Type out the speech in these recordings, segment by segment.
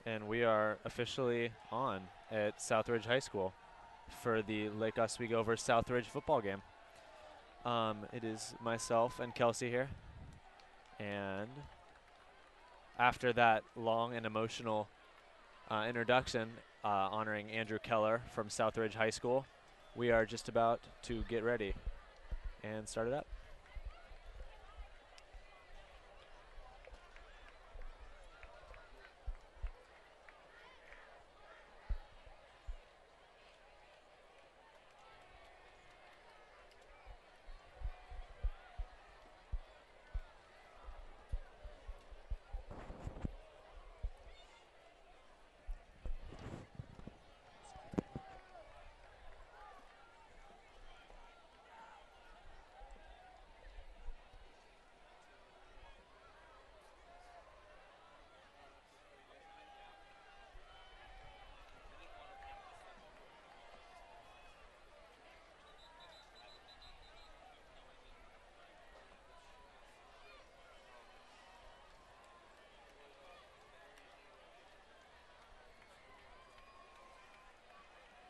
And we are officially on at Southridge High School for the Lake Oswego versus Southridge football game. It is myself and Kelsey here. And after that long and emotional introduction honoring Andrew Keller from Southridge High School, we are just about to get ready and start it up.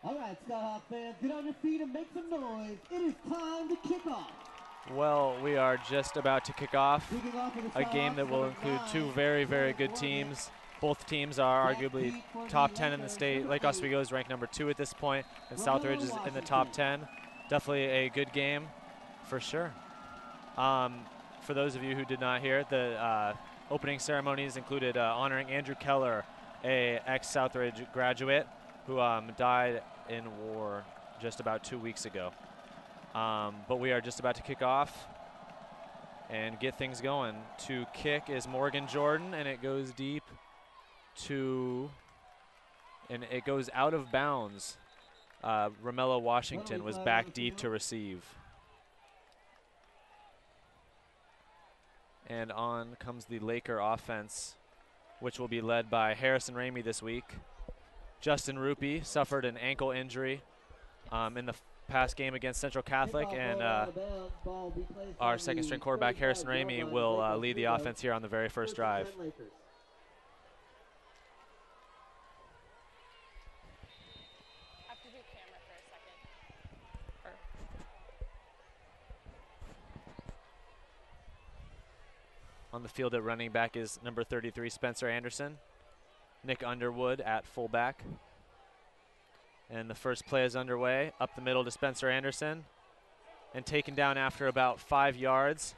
All right, Skyhawk fans, get on your feet and make some noise. It is time to kick off. Well, we are just about to kick off a game that will include two very, very good teams. Both teams are arguably top 10 in the state. Lake Oswego is ranked number 2 at this point, and Southridge is in the top 10. Definitely a good game, for sure. For those of you who did not hear, the opening ceremonies included honoring Andrew Keller, a ex-Southridge graduate who died in war just about 2 weeks ago. But we are just about to kick off and get things going. To kick is Morgan Jordan, and it goes deep and it goes out of bounds. Romello Washington was back deep to receive. And on comes the Laker offense, which will be led by Harrison Ramey this week. Justin Rupi suffered an ankle injury in the past game against Central Catholic, and our second string quarterback Harrison Ramey will lead the offense here on the very first drive. On the field at running back is number 33 Spencer Anderson. Nick Underwood at fullback. And the first play is underway. Up the middle to Spencer Anderson. And taken down after about 5 yards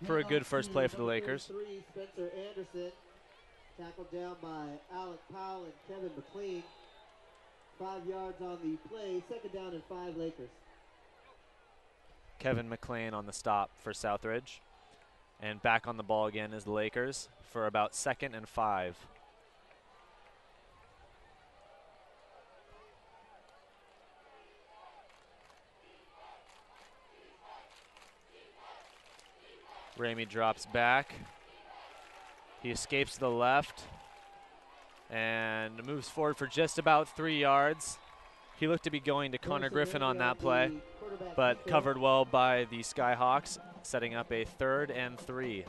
for a good first play for the Lakers. Spencer Anderson, tackled down by Alec Powell and Kevin McLean. 5 yards on the play. Second down and 5 Lakers. Kevin McLean on the stop for Southridge. And back on the ball again is the Lakers for about 2nd and 5. Ramey drops back. He escapes to the left and moves forward for just about 3 yards. He looked to be going to Connor Griffin on that play, but covered well by the Skyhawks, setting up a 3rd and 3.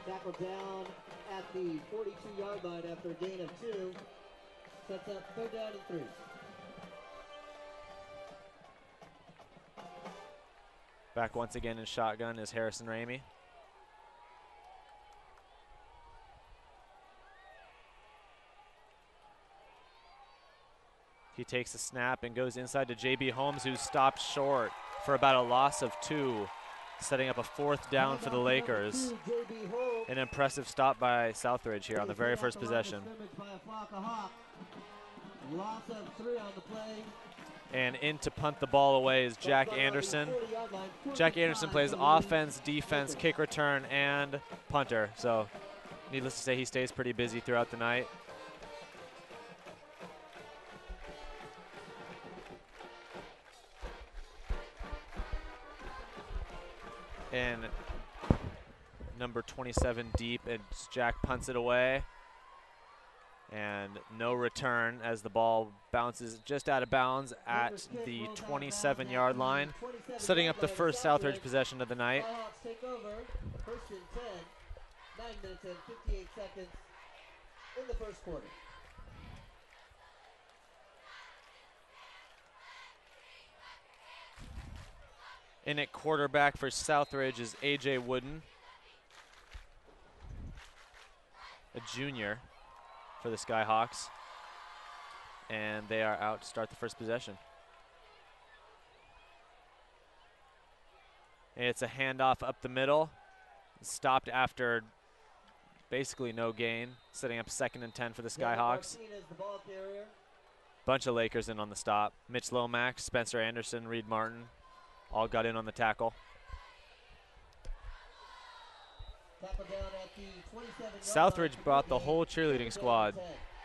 Tackle down at the 42-yard line after a gain of 2. Sets up 3rd down and 3. Back once again in shotgun is Harrison Ramey. He takes a snap and goes inside to J.B. Holmes, who's stopped short for about a loss of 2, setting up a 4th down for the Lakers. An impressive stop by Southridge here on the very first possession. Loss of 3 on the play. And in to punt the ball away is Jack Anderson. Jack Anderson plays offense, defense, kick return, and punter. So needless to say, he stays pretty busy throughout the night. And number 27 deep, and Jack punts it away. And no return as the ball bounces just out of bounds at the 27-yard line, setting up the first Southridge possession of the night. Take over. 1st and 10. 9 minutes and 58 seconds in the first quarter. In at quarterback for Southridge is A.J. Wooden, a junior for the Skyhawks. And they are out to start the first possession. And it's a handoff up the middle. Stopped after basically no gain, setting up 2nd and 10 for the Skyhawks. Bunch of Lakers in on the stop. Mitch Lomax, Spencer Anderson, Reed Martin, all got in on the tackle. Southridge brought the whole cheerleading squad.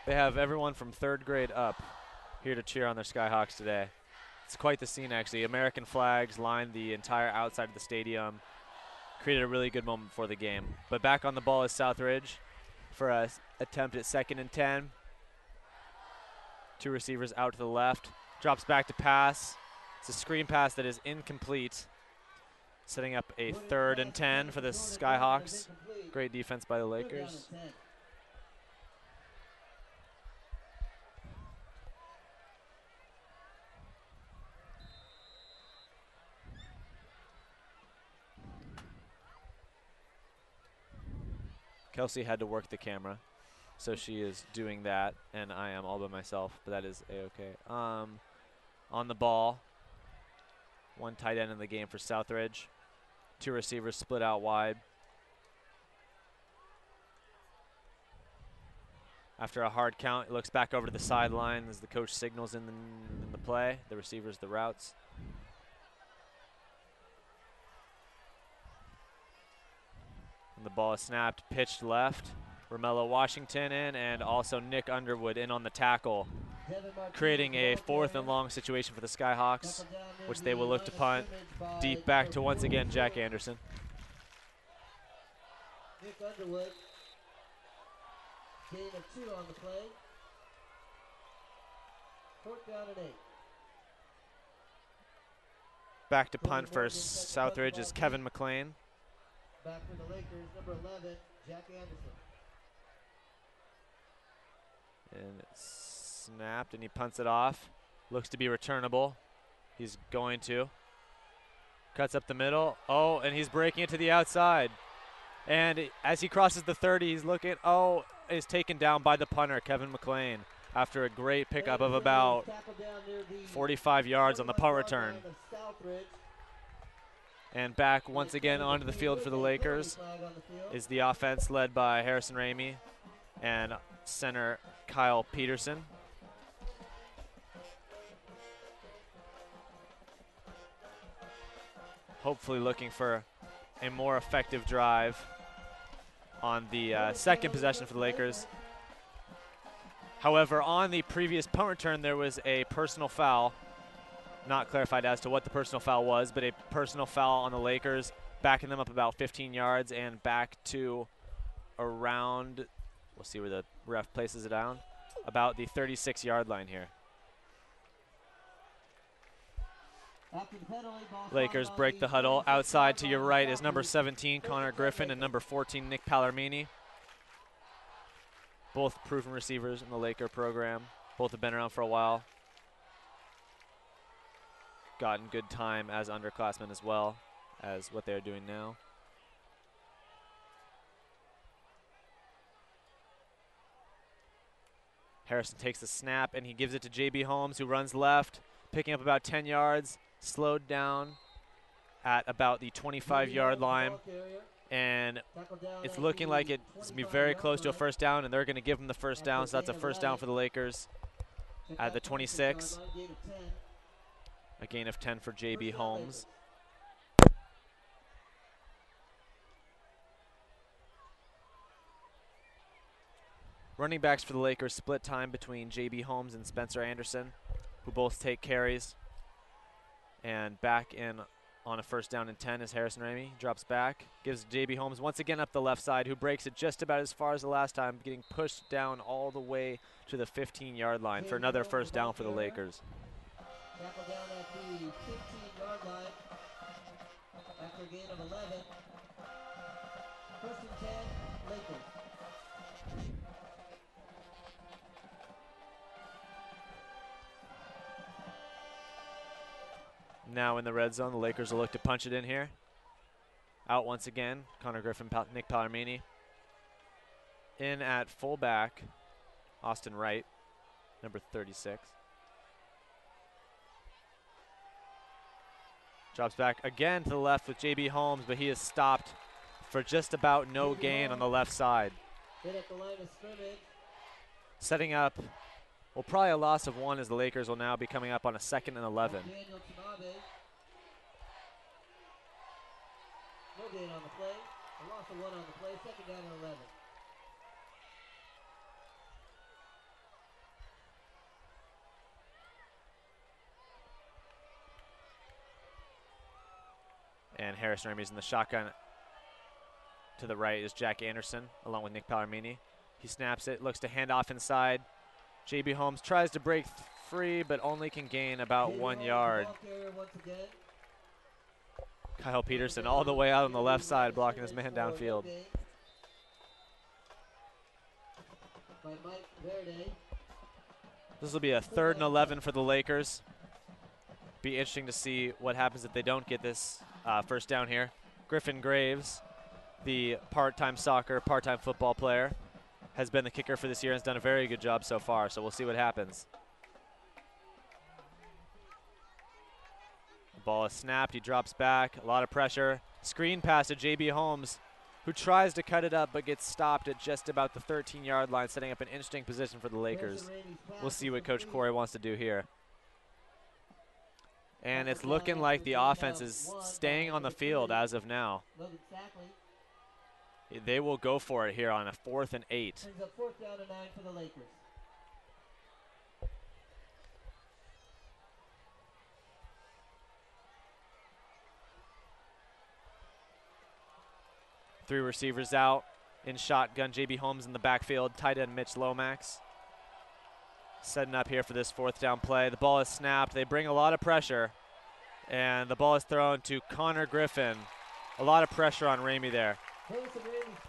They have everyone from 3rd grade up here to cheer on their Skyhawks today. It's quite the scene, actually. American flags lined the entire outside of the stadium. Created a really good moment before the game. But back on the ball is Southridge for a attempt at 2nd and 10. 2 receivers out to the left. Drops back to pass. It's a screen pass that is incomplete. Setting up a 3rd and 10 for the Skyhawks. Great defense by the Lakers. Kelsey had to work the camera, so she is doing that, and I am all by myself, but that is A-okay. On the ball, 1 tight end in the game for Southridge. 2 receivers split out wide. After a hard count, it looks back over to the sideline as the coach signals in the play. The receivers, the routes. And the ball is snapped, pitched left. Romello Washington in, and also Nick Underwood in on the tackle, creating a 4th and long situation for the Skyhawks, which they will look to punt deep back to once again Jack Anderson. Nick Underwood, gain of 2 on the play. 4th down and 8. Back to punt for Southridge is Kevin McLean. Back for the Lakers, number 11, Jack Anderson. And it's snapped, and he punts it off. Looks to be returnable. He's going to. Cuts up the middle. Oh, and he's breaking it to the outside. And as he crosses the 30, he's looking. Oh, is taken down by the punter, Kevin McLean, after a great pickup of about 45 yards on the punt return. And back once again onto the field for the Lakers is the offense led by Harrison Ramey and center Kyle Peterson. Hopefully looking for a more effective drive on the 2nd possession for the Lakers. However, on the previous punt return, there was a personal foul. Not clarified as to what the personal foul was, but a personal foul on the Lakers, backing them up about 15 yards and back to around, we'll see where the ref places it down, about the 36-yard line here. Lakers break the huddle. Outside to your right is number 17, Connor Griffin, and number 14, Nick Pallarmini. Both proven receivers in the Laker program. Both have been around for a while. Gotten good time as underclassmen as well as what they're doing now. Harrison takes the snap, and he gives it to J.B. Holmes, who runs left, picking up about 10 yards, slowed down at about the 25-yard line. And it's looking like it's going to be very close to a 1st down, and they're going to give him the 1st down, so that's a 1st down for the Lakers at the 26. A gain of 10 for J.B. Holmes. Running backs for the Lakers split time between J.B. Holmes and Spencer Anderson, who both take carries. And back in on a 1st down and 10 is Harrison Ramey. Drops back, gives J.B. Holmes once again up the left side, who breaks it just about as far as the last time, getting pushed down all the way to the 15-yard line for another 1st down for the Lakers. Tackle down at the 15-yard line after a gain of 11. 1st and 10, Lakers. Now in the red zone, the Lakers will look to punch it in here. Out once again, Connor Griffin, Nick Palomini. In at fullback, Austin Wright, number 36. Drops back again to the left with J.B. Holmes, but he is stopped for just about no gain on the left side. Setting up, well, probably a loss of 1 as the Lakers will now be coming up on a 2nd and 11. No gain on the play. A loss of 1 on the play. 2nd down and 11. And Harrison Ramey's in the shotgun. To the right is Jack Anderson, along with Nick Palomini. He snaps it, looks to hand off inside. J.B. Holmes tries to break free, but only can gain about 1 yard. Kyle Peterson all the way out on the left side, blocking his man downfield. This will be a 3rd and 11 for the Lakers. Be interesting to see what happens if they don't get this first down here. Griffin Graves, the part-time soccer, part-time football player, has been the kicker for this year and has done a very good job so far, so we'll see what happens. The ball is snapped, he drops back, a lot of pressure. Screen pass to J.B. Holmes, who tries to cut it up but gets stopped at just about the 13-yard line, setting up an interesting position for the Lakers. We'll see what Coach Corey wants to do here. And it's looking like the offense is staying on the field as of now. They will go for it here on a 4th and 8. 4th down and 9 for the Lakers. Three receivers out in shotgun. J.B. Holmes in the backfield. Tight end Mitch Lomax. Setting up here for this 4th down play. The ball is snapped. They bring a lot of pressure. And the ball is thrown to Connor Griffin. A lot of pressure on Ramey there,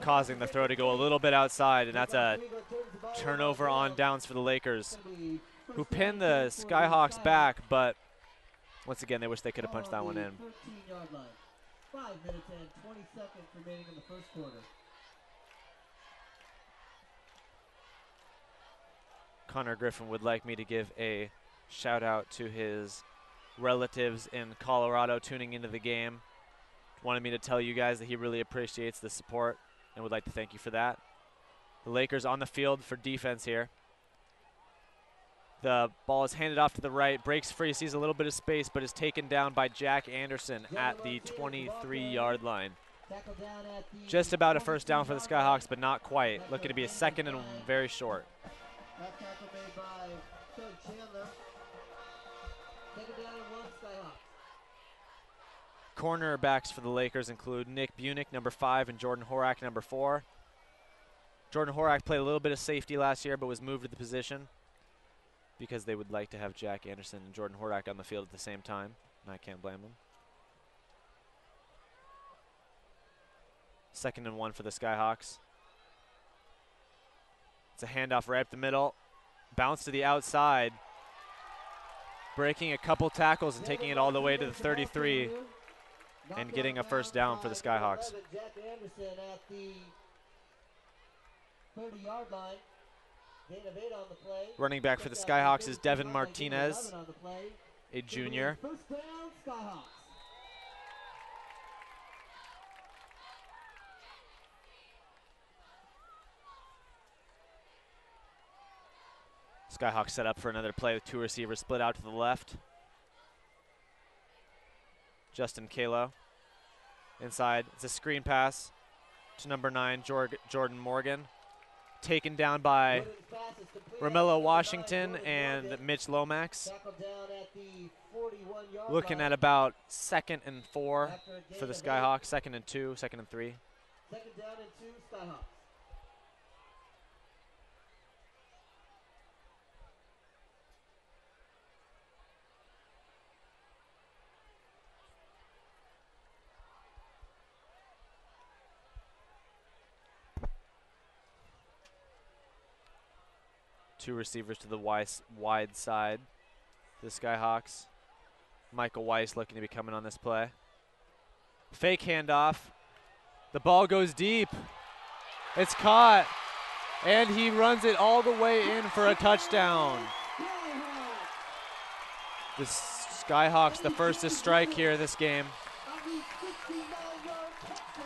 causing the throw to go a little bit outside. And that's a turnover on downs for the Lakers, who pinned the Skyhawks back. But once again, they wish they could have punched that one in. 13-yard line. 5 minutes and 20 seconds remaining in the first quarter. Connor Griffin would like me to give a shout out to his relatives in Colorado tuning into the game. Wanted me to tell you guys that he really appreciates the support and would like to thank you for that. The Lakers on the field for defense here. The ball is handed off to the right, breaks free, sees a little bit of space, but is taken down by Jack Anderson at the 23-yard line. Just about a first down for the Skyhawks, but not quite. Looking to be a 2nd and very short. That tackle made by Doug Chandler. Second down and 1 Skyhawks. Cornerbacks for the Lakers include Nick Bunick, number 5, and Jordan Horak, number 4. Jordan Horak played a little bit of safety last year, but was moved to the position because they would like to have Jack Anderson and Jordan Horak on the field at the same time, and I can't blame them. 2nd and 1 for the Skyhawks. It's a handoff right up the middle. Bounce to the outside. Breaking a couple tackles and taking it all the way to the 33 and getting a first down for the Skyhawks. Jack Anderson at the 30-yard line. Gain of 8 on the play. Running back for the Skyhawks is Devin Martinez, a junior. First down, Skyhawks. Skyhawks set up for another play with 2 receivers split out to the left. Justin Kalo inside. It's a screen pass to number 9, Jordan Morgan. Taken down by Romello Washington and Mitch Lomax. Looking at about 2nd and 4 for the Skyhawks. 2nd and 2, 2nd and 3. 2nd down and 2, Skyhawks. Two receivers to the wide side. The Skyhawks. Michael Weiss looking to be coming on this play. Fake handoff. The ball goes deep. It's caught. And he runs it all the way in for a touchdown. The Skyhawks, the first to strike here in this game.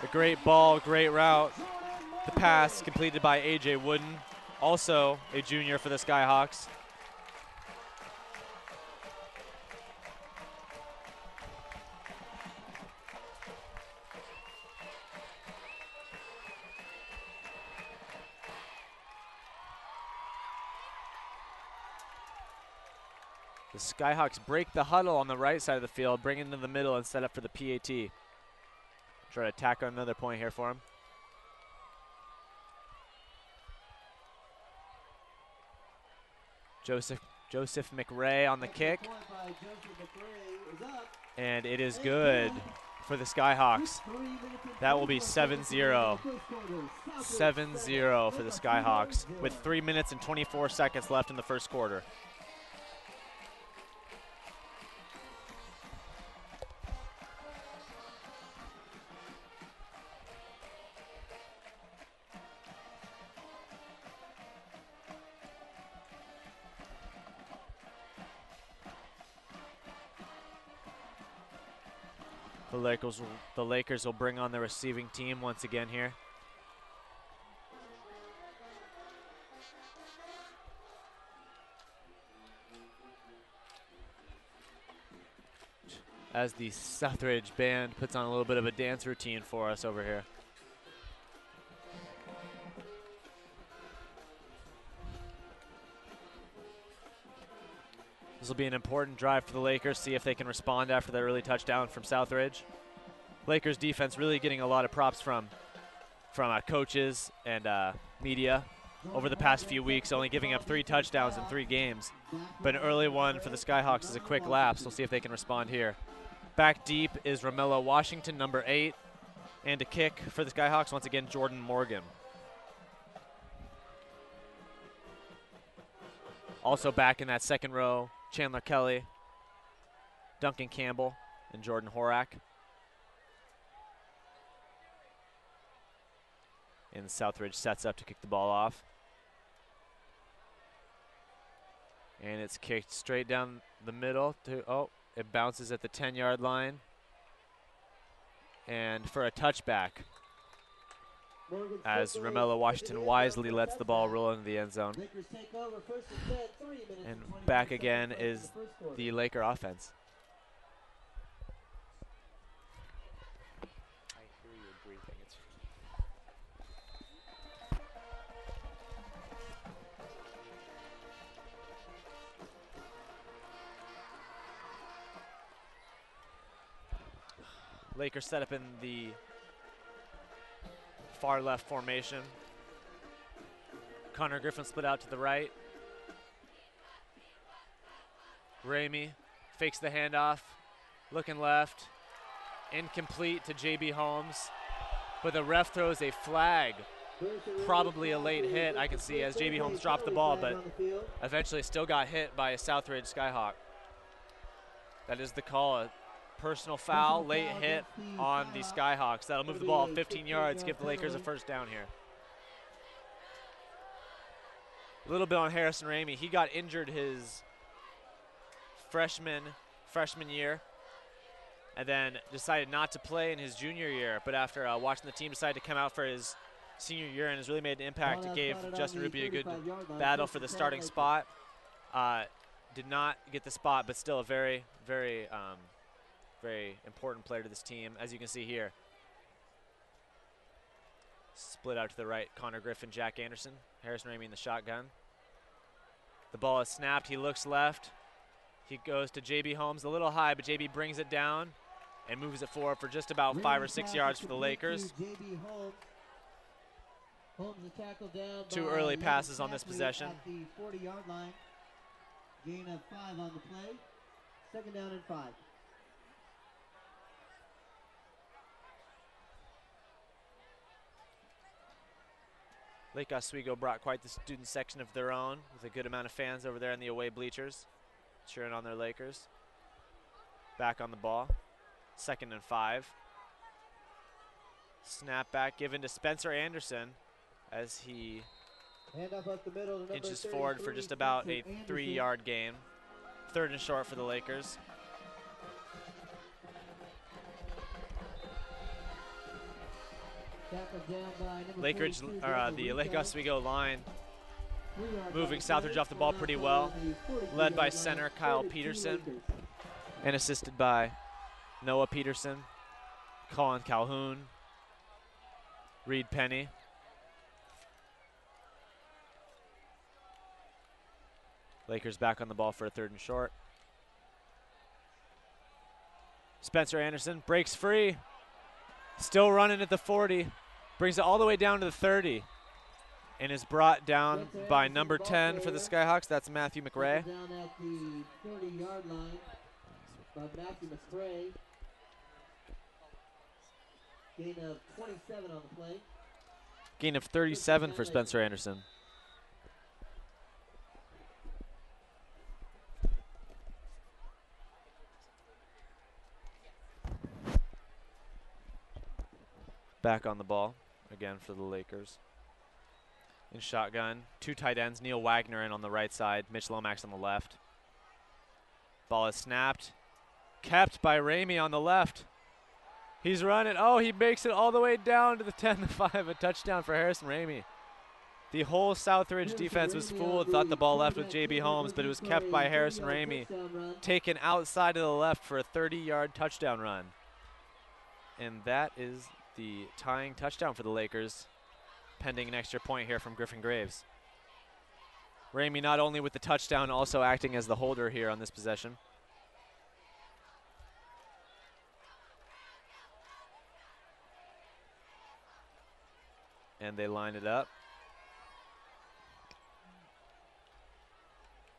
A great ball, great route. The pass completed by A.J. Wooden, also a junior for the Skyhawks. The Skyhawks break the huddle on the right side of the field, bring it into the middle and set up for the PAT. Try to tack on another point here for him. Joseph McRae on the kick. And it is good for the Skyhawks. That will be 7-0. 7-0 for the Skyhawks with 3 minutes and 24 seconds left in the first quarter. The Lakers will bring on the receiving team once again here. As the Southridge band puts on a little bit of a dance routine for us over here. This will be an important drive for the Lakers, see if they can respond after that early touchdown from Southridge. Lakers defense really getting a lot of props from coaches and media over the past few weeks, only giving up 3 touchdowns in 3 games. But an early one for the Skyhawks is a quick lapse. We'll see if they can respond here. Back deep is Romello Washington, number 8. And a kick for the Skyhawks, once again, Jordan Morgan. Also back in that second row, Chandler Kelly, Duncan Campbell, and Jordan Horak. And Southridge sets up to kick the ball off. And it's kicked straight down the middle to, it bounces at the 10-yard line. And for a touchback, as Romello Washington wisely lets the ball roll into the end zone. And back again is the Laker offense. I hear you breathing. Lakers set up in the far left formation. Connor Griffin split out to the right. Ramey fakes the handoff, looking left. Incomplete to JB Holmes, but the ref throws a flag. Probably a late hit, I can see, as JB Holmes dropped the ball, but eventually still got hit by a Southridge Skyhawk. That is the call. A personal foul, late hit on the Skyhawks. That'll move the ball 15 yards, give the Lakers a first down here. A little bit on Harrison Ramey. He got injured his freshman year and then decided not to play in his junior year. But after watching the team decide to come out for his senior year and has really made an impact, it gave Justin Ruby a good battle for the starting spot. Did not get the spot, but still a very, very, very important player to this team, as you can see here. Split out to the right, Connor Griffin, Jack Anderson, Harrison Ramey in the shotgun. The ball is snapped, he looks left. He goes to JB Holmes, a little high, but JB brings it down and moves it forward for just about 5 or 6 yards for the Lakers. Two early passes on this possession. At the 40-yard line. Gain of 5 on the play. Second down and 5. Lake Oswego brought quite the student section of their own, with a good amount of fans over there in the away bleachers cheering on their Lakers. Back on the ball. 2nd and 5. Snap back given to Spencer Anderson as he Up the middle to inches forward for just about a 3-yard gain. 3rd and short for the Lakers. Lakers, the Lake Oswego line moving Southridge off the ball pretty well, led by center Kyle Peterson and assisted by Noah Peterson, Colin Calhoun, Reed Penny. Lakers back on the ball for a 3rd and short. Spencer Anderson breaks free, still running at the 40, brings it all the way down to the 30, and is brought down by number 10 for the Skyhawks. That's Matthew McRae. Down at the 30-yard line by Matthew McRae. Gain of 27 on the play. Gain of 37 for Spencer Anderson. Back on the ball again for the Lakers. In shotgun, 2 tight ends, Neil Wagner in on the right side, Mitch Lomax on the left. Ball is snapped, kept by Ramey on the left. He's running, oh, he makes it all the way down to the 10-5, a touchdown for Harrison Ramey. The whole Southridge defense was fooled, thought the ball left with J.B. Holmes, but it was kept by Harrison Ramey, taken outside of the left for a 30-yard touchdown run. And that is the tying touchdown for the Lakers, pending an extra point here from Griffin Graves. Ramey not only with the touchdown, also acting as the holder here on this possession. And they line it up.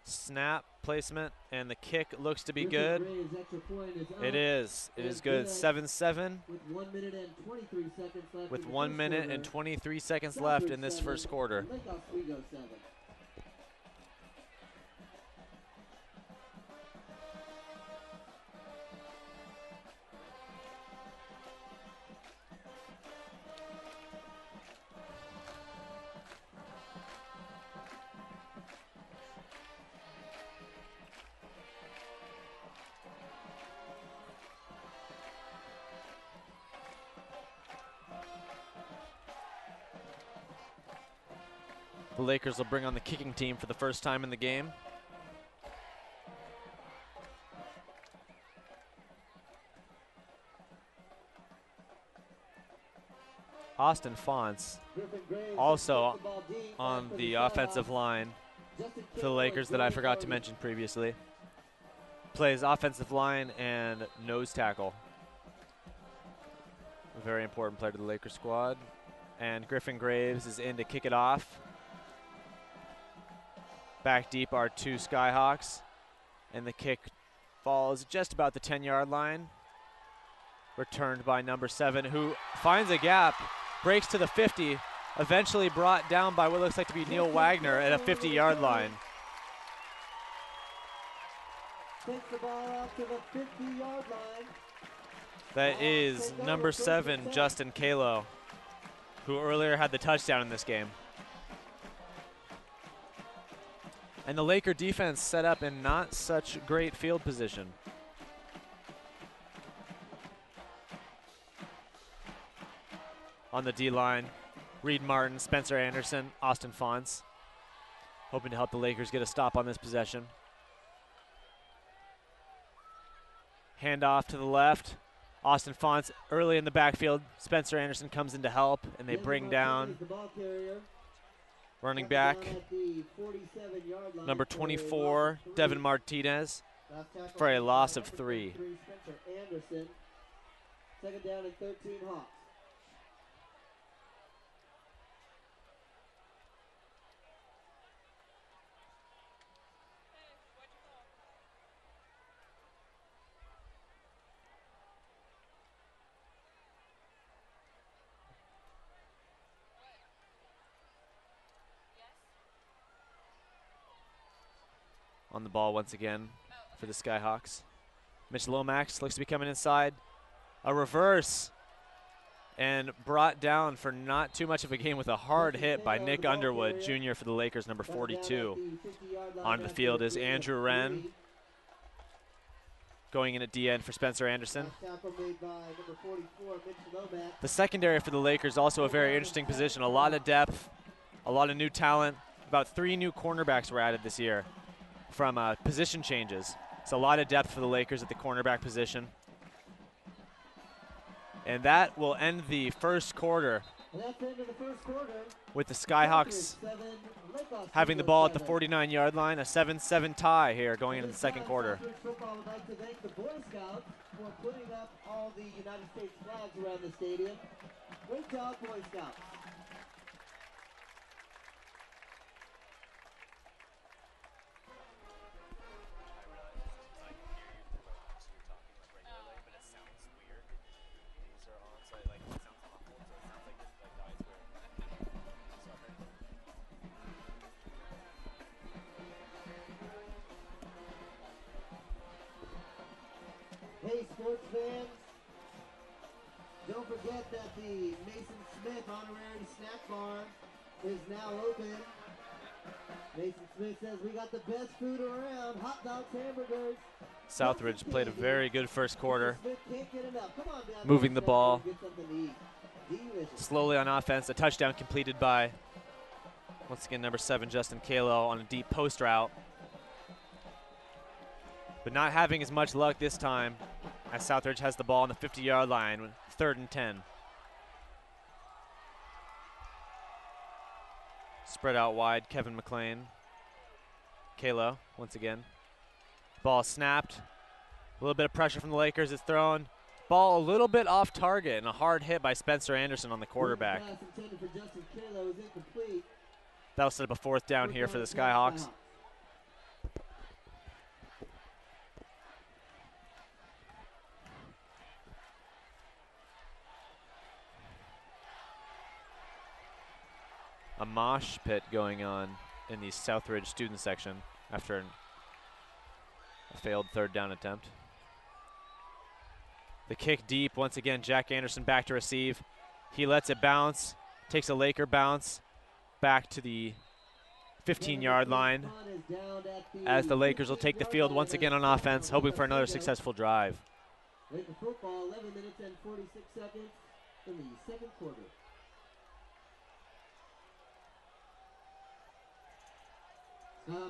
Snap, placement, and the kick looks to be good. It is. It is good. 7-7. With 1 minute and 23 seconds left in this first quarter. The Lakers will bring on the kicking team for the first time in the game. Austin Fonts also on the offensive line for the Lakers that I forgot to mention previously. Plays offensive line and nose tackle. A very important player to the Lakers squad. And Griffin Graves is in to kick it off. Back deep are 2 Skyhawks, and the kick falls just about the 10-yard line. Returned by number 7, who finds a gap, breaks to the 50, eventually brought down by what looks like to be Neil Wagner at a 50-yard line. Takes the ball out to the 50-yard line. That is number 7, Justin Kalo, who earlier had the touchdown in this game. And the Laker defense set up in not such great field position. On the D-line, Reed Martin, Spencer Anderson, Austin Fonts, hoping to help the Lakers get a stop on this possession. Handoff to the left. Austin Fonts early in the backfield. Spencer Anderson comes in to help, and they bring down running back, number 24, Devin Martinez, for a loss of 3. Second down and 13 Hawks. On the ball once again for the Skyhawks. Mitch Lomax looks to be coming inside. A reverse and brought down for not too much of a game with a hard hit by Nick Underwood, junior for the Lakers, number 42. On the field is Andrew Wren. Going in at DN for Spencer Anderson. The secondary for the Lakers, also a very interesting position. A lot of depth, a lot of new talent. About 3 new cornerbacks were added this year from position changes. It's a lot of depth for the Lakers at the cornerback position. And that will end the first quarter with the Skyhawks having the ball at the 49-yard line. A 7-7 tie here going into the second quarter. Football would like to thank the Boy Scouts for putting up all the United States flags around the stadium. Great job, Boy Scouts. Hey, sports fans, don't forget that the Mason Smith Honorary Snack Bar is now open. Mason Smith says we got the best food around, hot dogs, hamburgers. Southridge played a very good first quarter, moving the ball slowly on offense. A touchdown completed by, once again, number 7, Justin Kalo on a deep post route. But not having as much luck this time as Southridge has the ball on the 50-yard line, 3rd and 10. Spread out wide, Kevin McLean. Kalo, once again. Ball snapped. A little bit of pressure from the Lakers. It's thrown. Ball a little bit off target and a hard hit by Spencer Anderson on the quarterback. That'll set up a 4th down here for the Skyhawks. A mosh pit going on in the Southridge student section after a failed 3rd down attempt. The kick deep, once again, Jack Anderson back to receive. He lets it bounce, takes a Laker bounce back to the 15-yard line as the Lakers will take the field once again on offense, hoping for another successful drive. Laker football, 11 minutes and 46 seconds in the second quarter.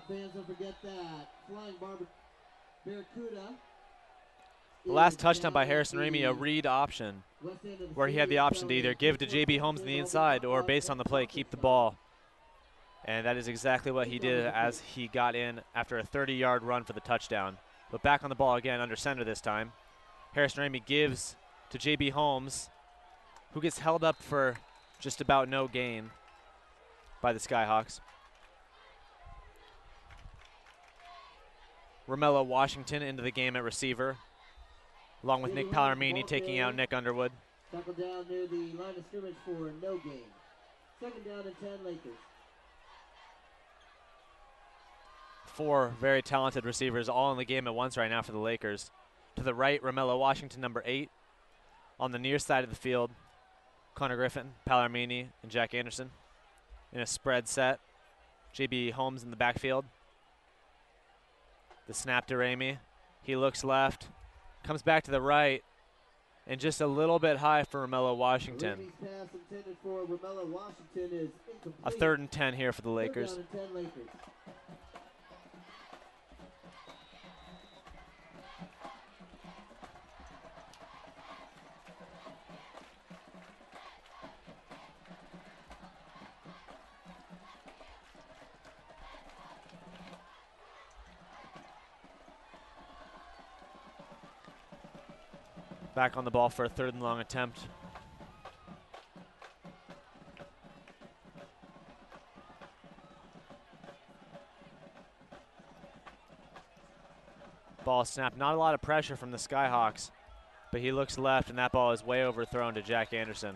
Fans, don't forget that Flying Barracuda. The last touchdown by Harrison Ramey, a read option, where he had the option to either give to J.B. Holmes on the inside or, based on the play, keep the ball. And that is exactly what he did as he got in after a 30-yard run for the touchdown. But back on the ball again, under center this time. Harrison Ramey gives to J.B. Holmes, who gets held up for just about no gain by the Skyhawks. Romello Washington into the game at receiver, along with Nick Pallarmini taking out Nick Underwood. Tackle down near the line of scrimmage for no gain. 2nd down and 10 Lakers. 4 very talented receivers all in the game at once right now for the Lakers. To the right, Romello Washington, number 8. On the near side of the field, Connor Griffin, Pallarmini, and Jack Anderson in a spread set. J.B. Holmes in the backfield. The snap to Ramey. He looks left, comes back to the right, and just a little bit high for Romello Washington. Pass intended for Romello Washington is incomplete. A 3rd and 10 here for the Lakers. 3rd down and 10 Lakers. Back on the ball for a 3rd and long attempt. Ball snapped. Not a lot of pressure from the Skyhawks, but he looks left, and that ball is way overthrown to Jack Anderson.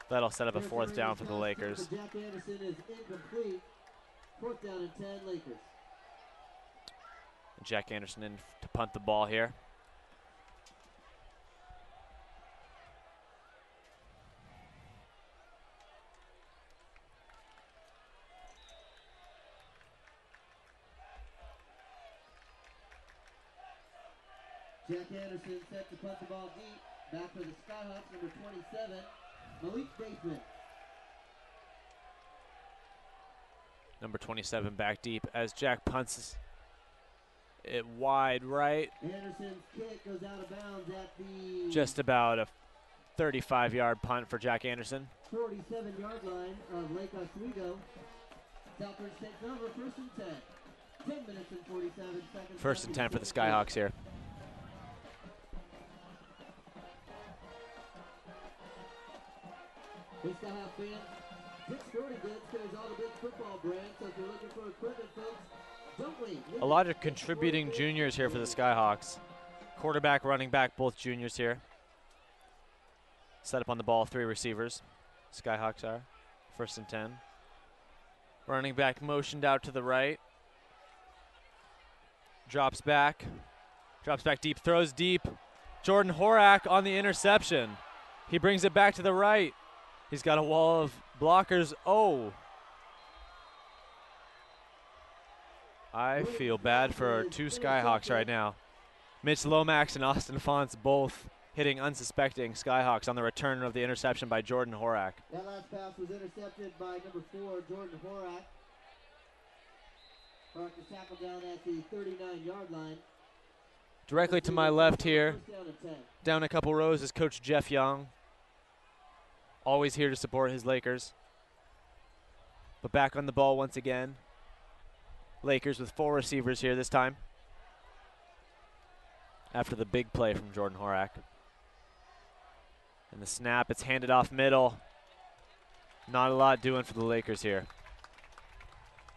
That'll set up a 4th down for the Lakers. Jack Anderson is incomplete. 4th down and 10 Lakers. Jack Anderson in to punt the ball here. Jack Anderson set to punt the ball deep. Back for the Skyhawks, number 27, Malik Bateman. Number 27 back deep as Jack punts it wide right. Anderson's kick goes out of bounds at the just about a 35-yard punt for Jack Anderson. 47-yard line of Lake Oswego. Southridge takes over, first and 10. 10 minutes and 47 seconds. First and 10 for the Skyhawks here. Hey, Skyhawk fans, Dick's Sporting Goods carries all the big football brands, so if you're looking for equipment, folks, don't wait. A lot of contributing juniors here for the Skyhawks. Quarterback, running back, both juniors here. Set up on the ball, 3 receivers. Skyhawks are. First and 10. Running back motioned out to the right. Drops back deep, throws deep. Jordan Horak on the interception. He brings it back to the right. He's got a wall of blockers. Oh. I feel bad for 2 Skyhawks right now. Mitch Lomax and Austin Fonts both hitting unsuspecting Skyhawks on the return of the interception by Jordan Horak. That last pass was intercepted by number 4, Jordan Horak. Horak is tackled down at the 39-yard line. Directly to my left here, First down and 10. down a couple rows, is Coach Jeff Young. Always here to support his Lakers. But back on the ball once again. Lakers with 4 receivers here this time. After the big play from Jordan Horak. And the snap, it's handed off middle. Not a lot doing for the Lakers here.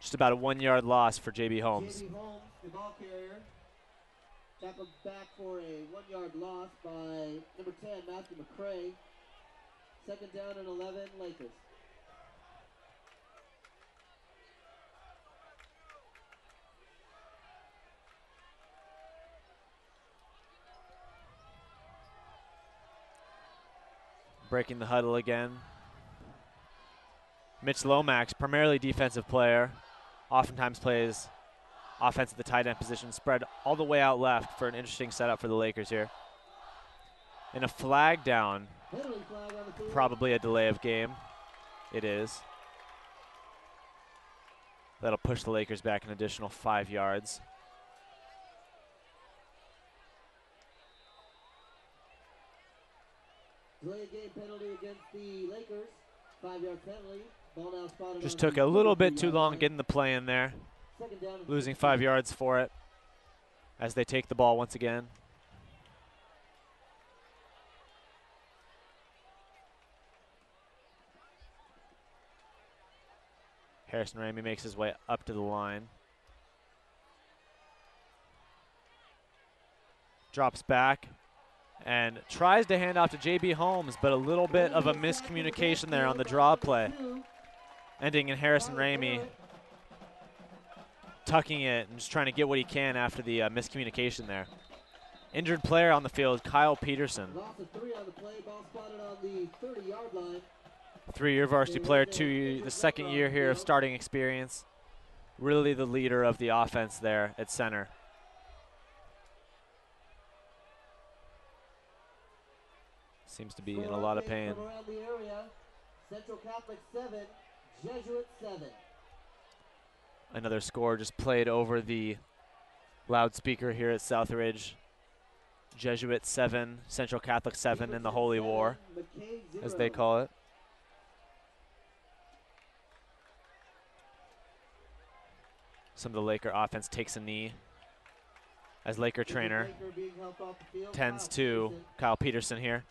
Just about a 1-yard loss for J.B. Holmes. J.B. Holmes, the ball carrier, tackled back for a 1-yard loss by number 10, Matthew McCray. Second down and 11, Lakers. Breaking the huddle again. Mitch Lomax, primarily defensive player, oftentimes plays offense at the tight end position, spread all the way out left for an interesting setup for the Lakers here. And a flag down, Penalty flag on the field. probably a delay of game. It is. That'll push the Lakers back an additional 5 yards. Delay of game penalty against the Lakers. 5-yard penalty. Ball now spotted Just on took the a little bit 43-yard too long line. getting the play in there. Second down and Losing 15. 5 yards for it as they take the ball once again. Harrison Ramey makes his way up to the line. Drops back and tries to hand off to J.B. Holmes, but a little bit of a miscommunication there on the draw play, ending in Harrison Ramey tucking it and just trying to get what he can after the miscommunication there. Injured player on the field, Kyle Peterson. Loss of 3 on the play. Ball spotted on the 30-yard line. 3-year varsity player, the second year here of starting experience. Really the leader of the offense there at center. Seems to be in a lot of pain. From around the area. Central Catholic 7, Jesuit 7. Another score just played over the loudspeaker here at Southridge. Jesuit 7, Central Catholic 7 in the Holy War, as they call it. Some of the Laker offense takes a knee as Laker trainer tends to Kyle Peterson here.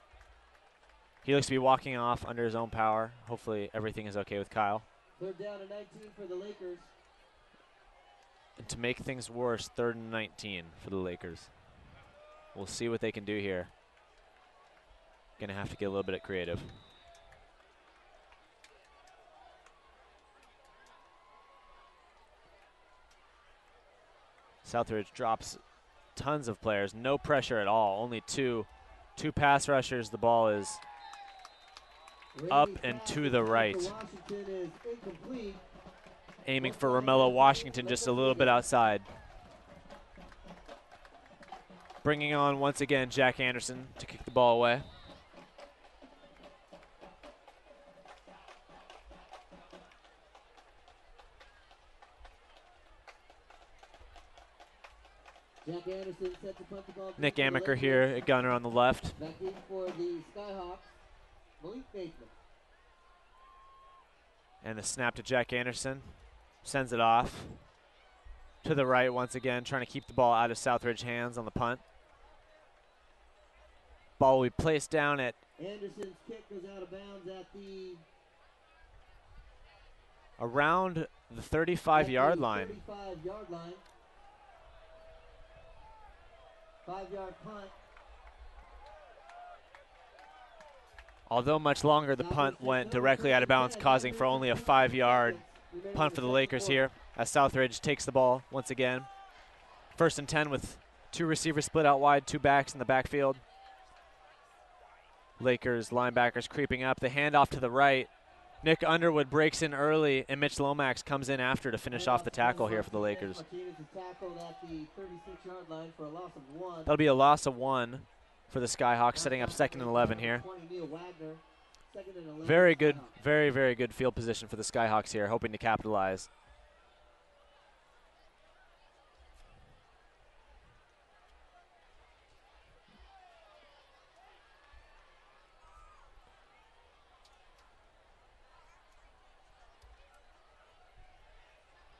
He looks to be walking off under his own power. Hopefully everything is okay with Kyle. Third down and 19 for the Lakers. And to make things worse, 3rd and 19 for the Lakers. We'll see what they can do here. Gonna have to get a little bit creative. Southridge drops tons of players, no pressure at all, only two pass rushers. The ball is up and to the right. Aiming for Romello Washington just a little bit outside. Bringing on once again Jack Anderson to kick the ball away. Jack Anderson set to punt the ball. Nick Amaker here at gunner on the left. Back in for the Skyhawks, Malik Bateman. And the snap to Jack Anderson. Sends it off to the right once again, trying to keep the ball out of Southridge hands on the punt. Ball will be placed down at Anderson's kick goes out of bounds at the around the 35-yard line. 35-yard line. 5-yard punt. Although much longer, the punt went directly out of bounds, causing for only a 5-yard punt for the Lakers here as Southridge takes the ball once again. 1st and 10 with 2 receivers split out wide, 2 backs in the backfield. Lakers linebackers creeping up. The handoff to the right. Nick Underwood breaks in early, and Mitch Lomax comes in after to finish off the tackle here for the Lakers. That'll be a loss of 1 for the Skyhawks, setting up 2nd and 11 here. Very good, very, very good field position for the Skyhawks here, hoping to capitalize.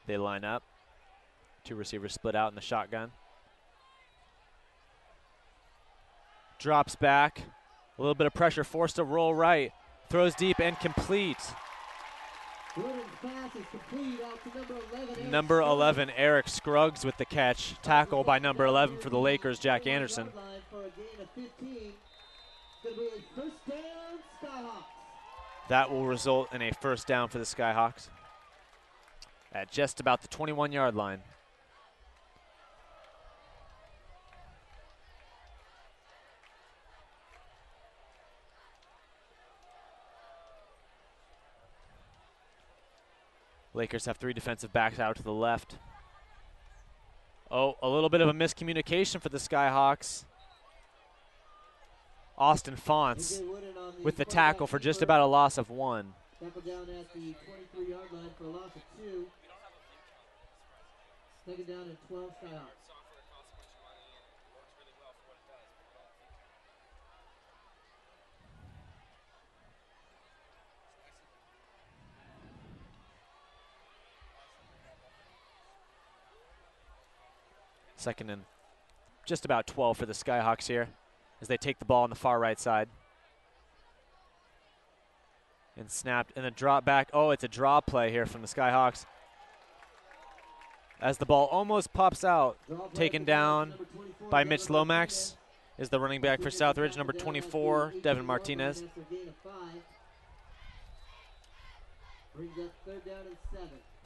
They line up. 2 receivers split out in the shotgun. Drops back. A little bit of pressure, forced to roll right. Throws deep and complete. Pass is complete out to number 11, Eric Scruggs with the catch. Tackle by number 11 for the Lakers, Jack Anderson. That will result in a 1st down for the Skyhawks at just about the 21-yard line. Lakers have 3 defensive backs out to the left. Oh, a little bit of a miscommunication for the Skyhawks. Austin Fonts with the tackle for just about a loss of 1. Tackle down at the 23-yard line for a loss of 2. 2nd down and 12 Skyhawks. Second and just about 12 for the Skyhawks here as they take the ball on the far right side. And snapped and a drop back. Oh, it's a draw play here from the Skyhawks. As the ball almost pops out, taken down by Mitch Lomax is the running back for Southridge, number 24, Devin Martinez.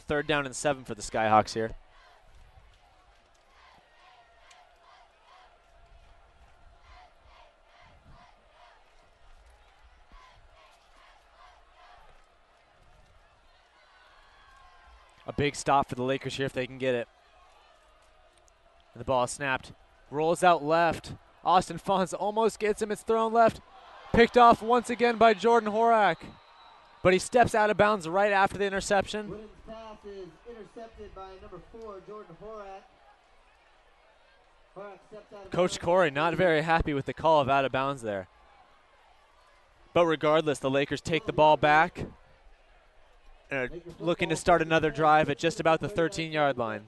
Third down and 7 for the Skyhawks here. A big stop for the Lakers here if they can get it. And the ball is snapped. Rolls out left. Austin Fonts almost gets him. It's thrown left. Picked off once again by Jordan Horak. But he steps out of bounds right after the interception. Wooden's pass is intercepted by number 4, Jordan Horak. Horak steps out of Coach Corey not very happy with the call of out of bounds there. But regardless, the Lakers take the ball back. And are looking to start another drive at just about the 13-yard line.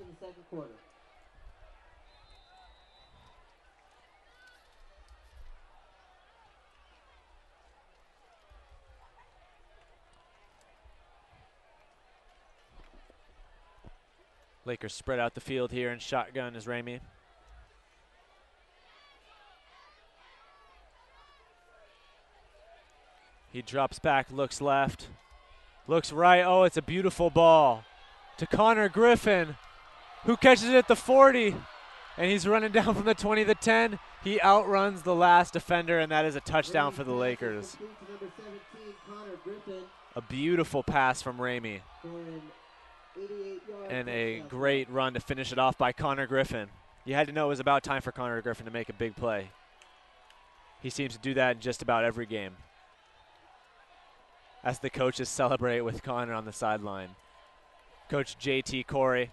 Lakers spread out the field here in shotgun as Ramey. He drops back, looks left. Looks right. Oh, it's a beautiful ball to Connor Griffin, who catches it at the 40. And he's running down from the 20 to the 10. He outruns the last defender, and that is a touchdown for the Lakers. A beautiful pass from Ramey. And a great run to finish it off by Connor Griffin. You had to know it was about time for Connor Griffin to make a big play. He seems to do that in just about every game. As the coaches celebrate with Connor on the sideline. Coach JT Corey,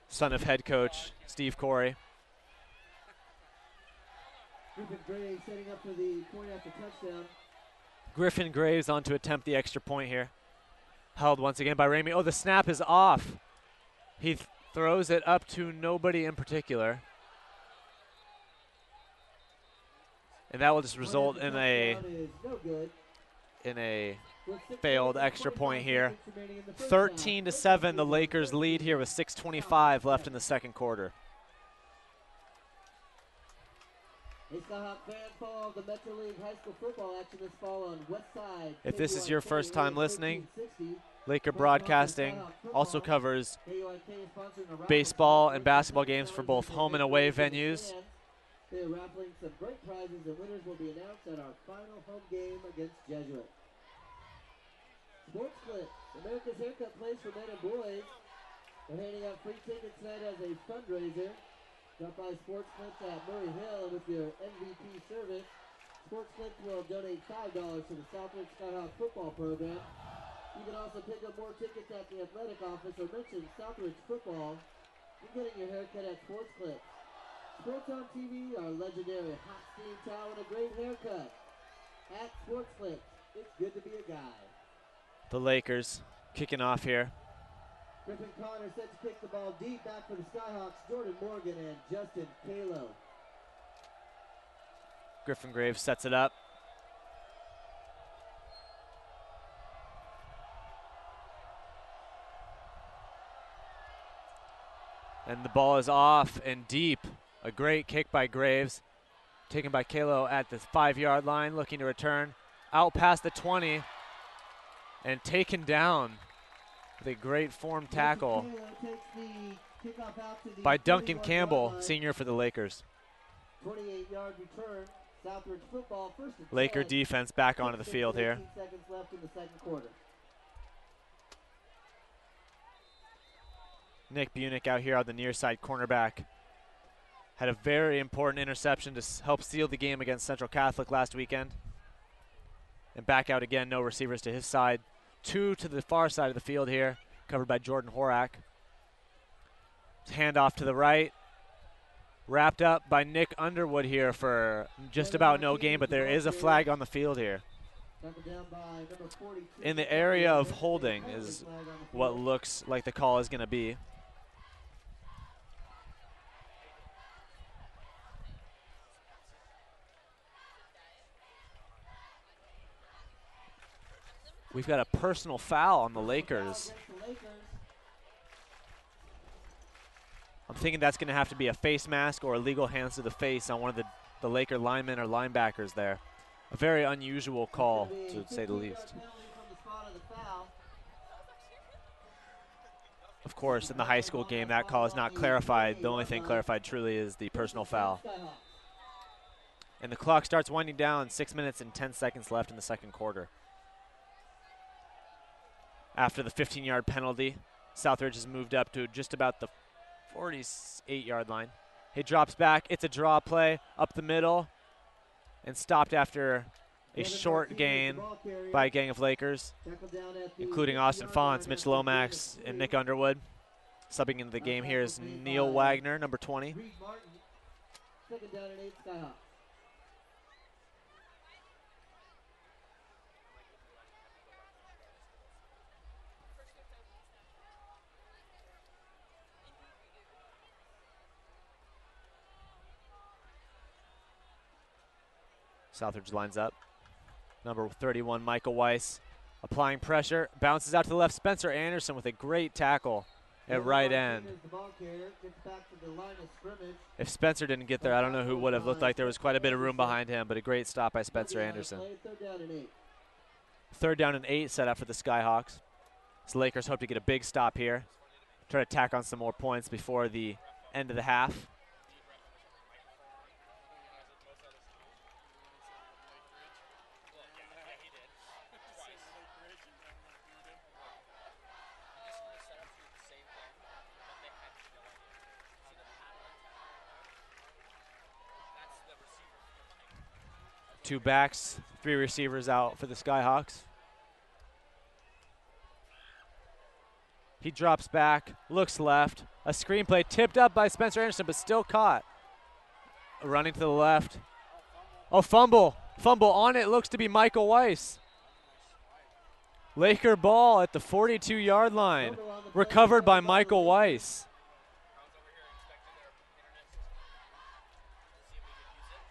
son of head coach Steve Corey. Griffin Graves setting up for the point after touchdown. Griffin Graves on to attempt the extra point here. Held once again by Ramey. Oh, the snap is off. He throws it up to nobody in particular. And that will just result in a failed extra point here. 13-7, the Lakers lead here with 6:25 left in the second quarter. If this is your first time listening, Laker Broadcasting also covers baseball and basketball games for both home and away venues. They are raffling some great prizes, and winners will be announced at our final home game against Jesuit. Sports Clips, America's haircut place for men and boys. We're handing out free tickets tonight as a fundraiser. Drop by Sports Clips at Murray Hill with your MVP service. Sports Clips will donate $5 to the Southridge Skyhawks football program. You can also pick up more tickets at the athletic office or mention Southridge football. You're getting your haircut at Sports Clips. Sports on TV, our legendary hot steam towel and a great haircut. At Sports Clips, it's good to be a guy. The Lakers kicking off here. Griffin Connor set to kick the ball deep back for the Skyhawks. Jordan Morgan and Justin Kalo. Griffin Graves sets it up. And the ball is off and deep. A great kick by Graves. Taken by Kalo at the 5-yard line, looking to return. Out past the 20. And taken down with a great form tackle by Duncan Campbell, senior for the Lakers. 28-yard return. Southridge football, first and Laker defense back onto the field here. 18 seconds left in the second quarter. Nick Bunick out here on the near side cornerback. Had a very important interception to help seal the game against Central Catholic last weekend. And back out again, no receivers to his side. 2 to the far side of the field here, covered by Jordan Horak. Handoff to the right. Wrapped up by Nick Underwood here for just about no gain, but there is a flag on the field here. In the area of holding is what looks like the call is going to be. We've got a personal foul on the Lakers. I'm thinking that's going to have to be a face mask or illegal hands to the face on one of the Laker linemen or linebackers there. A very unusual call, to say the least. Of course, in the high school game, that call is not clarified. The only thing clarified truly is the personal foul. And the clock starts winding down, 6 minutes and 10 seconds left in the second quarter. After the 15-yard penalty, Southridge has moved up to just about the 48-yard line. He drops back. It's a draw play up the middle and stopped after a short gain by a gang of Lakers, including Austin Fonz, Mitch Lomax, and Nick Underwood. Subbing into the game here is Neil Wagner, number 20. Second down and 8, Skyhawks. Southridge lines up. Number 31, Michael Weiss, applying pressure. Bounces out to the left. Spencer Anderson with a great tackle at right end. If Spencer didn't get there, I don't know who would have. Looked like there was quite a bit of room behind him, but a great stop by Spencer Anderson. Third down and 8 set up for the Skyhawks. So Lakers hope to get a big stop here. Try to tack on some more points before the end of the half. Two backs, three receivers out for the Skyhawks. He drops back, looks left. A screen play tipped up by Spencer Anderson, but still caught. Running to the left. Oh, fumble. Fumble on it, looks to be Michael Weiss. Laker ball at the 42-yard line. Recovered by Michael Weiss.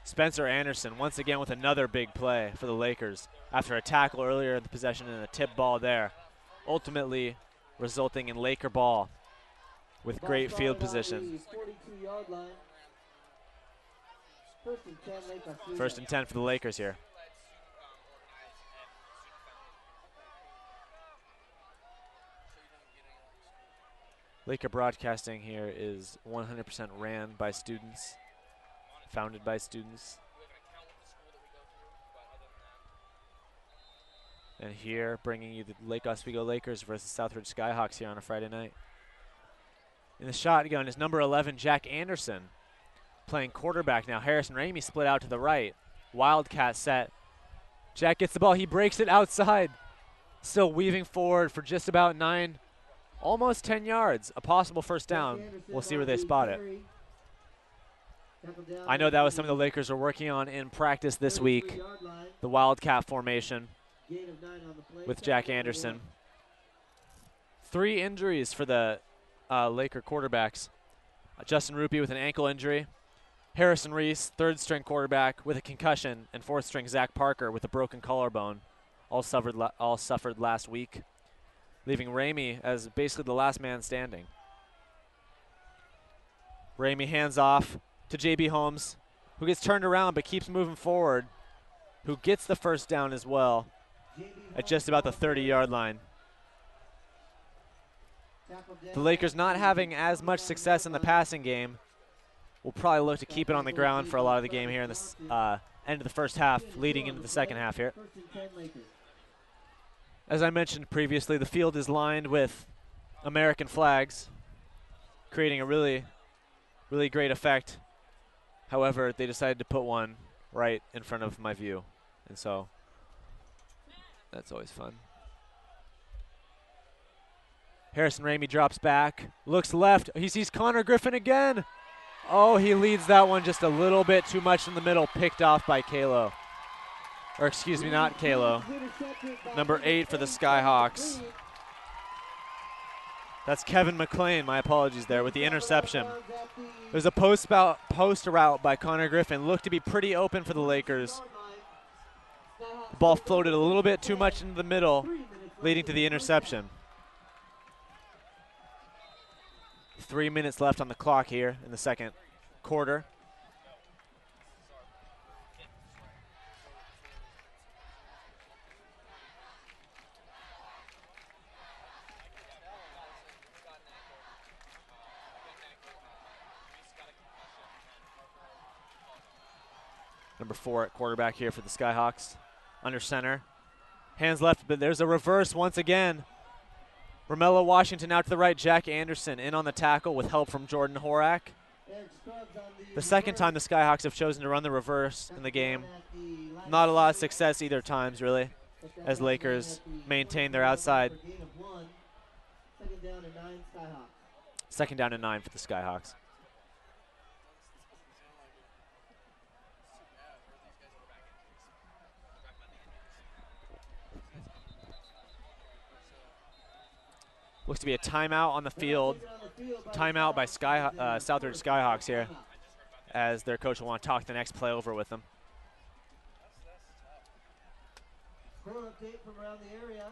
Spencer Anderson once again with another big play for the Lakers after a tackle earlier in the possession and a tip ball there, ultimately resulting in Laker ball with great field position. First and 10 for the Lakers here. Laker broadcasting here is 100% ran by students. Founded by students. And here, bringing you the Lake Oswego Lakers versus Southridge Skyhawks here on a Friday night. In the shotgun is number 11, Jack Anderson, playing quarterback now. Harrison Ramey split out to the right. Wildcat set. Jack gets the ball. He breaks it outside. Still weaving forward for just about 9, almost 10 yards. A possible first down. We'll see where they spot it. I know that was something the Lakers are working on in practice this week, the Wildcat formation with Jack Anderson. 3 injuries for the Laker quarterbacks. Justin Rupee with an ankle injury. Harrison Reese, 3rd-string quarterback, with a concussion, and 4th-string Zach Parker with a broken collarbone, all suffered last week, leaving Ramey as basically the last man standing. Ramey hands off to J.B. Holmes, who gets turned around but keeps moving forward, who gets the first down as well at just about the 30-yard line. The Lakers not having as much success in the passing game will probably look to keep it on the ground for a lot of the game here in the end of the first half, leading into the second half here. As I mentioned previously, the field is lined with American flags, creating a really great effect. However, they decided to put one right in front of my view, and so that's always fun. Harrison Ramey drops back, looks left. He sees Connor Griffin again. Oh, he leads that one just a little bit too much in the middle, picked off by Kalo. Or excuse me, not Kalo. Number 8 for the Skyhawks. That's Kevin McClain, my apologies there, with the interception. There's a post route by Connor Griffin. Looked to be pretty open for the Lakers. The ball floated a little bit too much into the middle, leading to the interception. 3 minutes left on the clock here in the second quarter. Number 4 at quarterback here for the Skyhawks. Under center. Hands left, but there's a reverse once again. Romello Washington out to the right. Jack Anderson in on the tackle with help from Jordan Horak. The second time the Skyhawks have chosen to run the reverse in the game. Not a lot of success either times, really, as Lakers maintain their outside. Second down and 9 for the Skyhawks. Looks to be a timeout on the field. Timeout by Southridge Skyhawks here, as their coach will want to talk the next play over with them. Update from around the area.